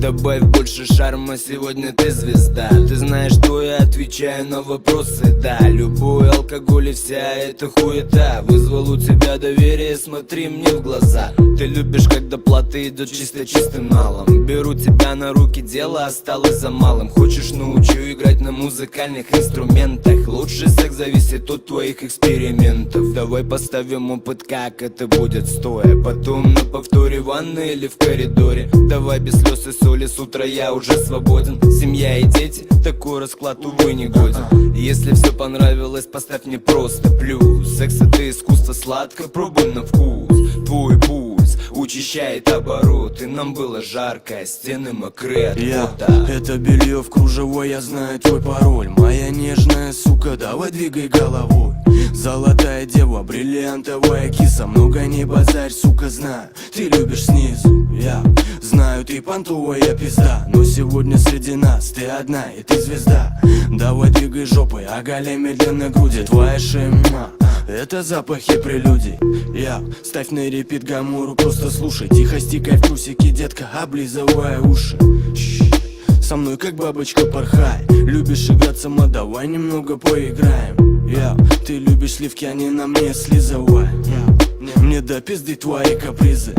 Добавь больше шарма, сегодня ты звезда. Ты знаешь, что я отвечаю на вопросы, да. Любой алкоголь и вся эта хуета вызвал у тебя доверие, смотри мне в глаза. Ты любишь, когда платы идут чисто чистым налом. Беру тебя на руки, дело осталось за малым. Хочешь, научу играть на музыкальных инструментах. Лучший секс зависит от твоих экспериментов. Давай поставим опыт, как это будет стоя. Потом на повторе в ванной или в коридоре. Давай без слез и соли, с утра я уже свободен. Семья и дети, такой расклад, увы, не годен. Если все понравилось, поставь мне просто плюс. Секс это искусство, сладко, пробуй на вкус. Твой пульс учащает обороты. Нам было жарко, а стены мокрые от пота. Это белье в кружево, я знаю твой пароль. Моя нежная сука, давай двигай головой. Золотая дева, бриллиантовая киса. Много не базарь, сука, знаю, ты любишь снизу. Я знаю, ты понтовая пизда, но сегодня среди нас ты одна и ты звезда. Давай двигай жопой, оголяй медленно груди. Твоя шея, это запахи прелюдий. Я ставь на репит гамуру, просто слушай. Тихо стикай в трусики, детка, облизывая уши. Со мной как бабочка порхай. Любишь играть сама, давай немного поиграем. Ты любишь сливки, они на мне слизывай. Мне до пизды твои капризы.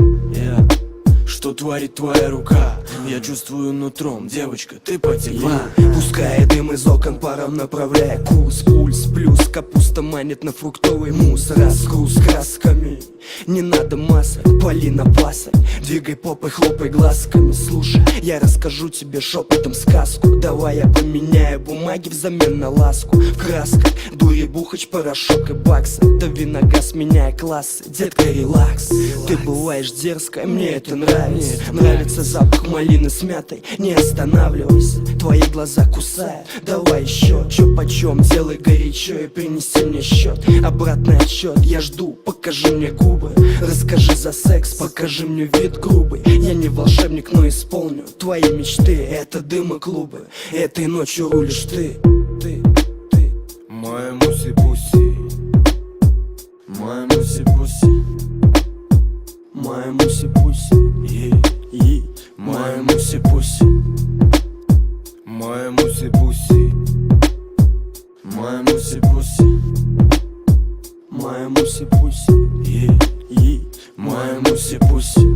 Что творит твоя рука? Я чувствую нутром, девочка, ты потекла. Пускай дым из окон паром направляя курс. Пульс плюс, капуста манит на фруктовый мусс. Разгруз красками, не надо масок, пали на пасок. Двигай попой, хлопай глазками. Слушай, я расскажу тебе шепотом сказку. Давай я поменяю бумаги взамен на ласку. В красках дури, бухач, порошок и баксы. Дави на газ, меняя классы. Детка, релакс. Ты бываешь дерзкая, мне это нравится. Нравится запах малины с мятой. Не останавливайся, твои глаза кусают. Давай еще, чё почем, делай горячо и принеси мне счет. Обратный отсчет, я жду, покажи мне губы. Расскажи за секс, покажи мне вид грубый. Я не волшебник, но исполню твои мечты. Это дым и клубы, этой ночью рулишь ты. Моя муси-пуси, моя муси-пуси, моя муси-пуси, моя муси-пуси, моя муси-пуси, моя муси-пуси, моя муси-пуси, моя муси-пуси.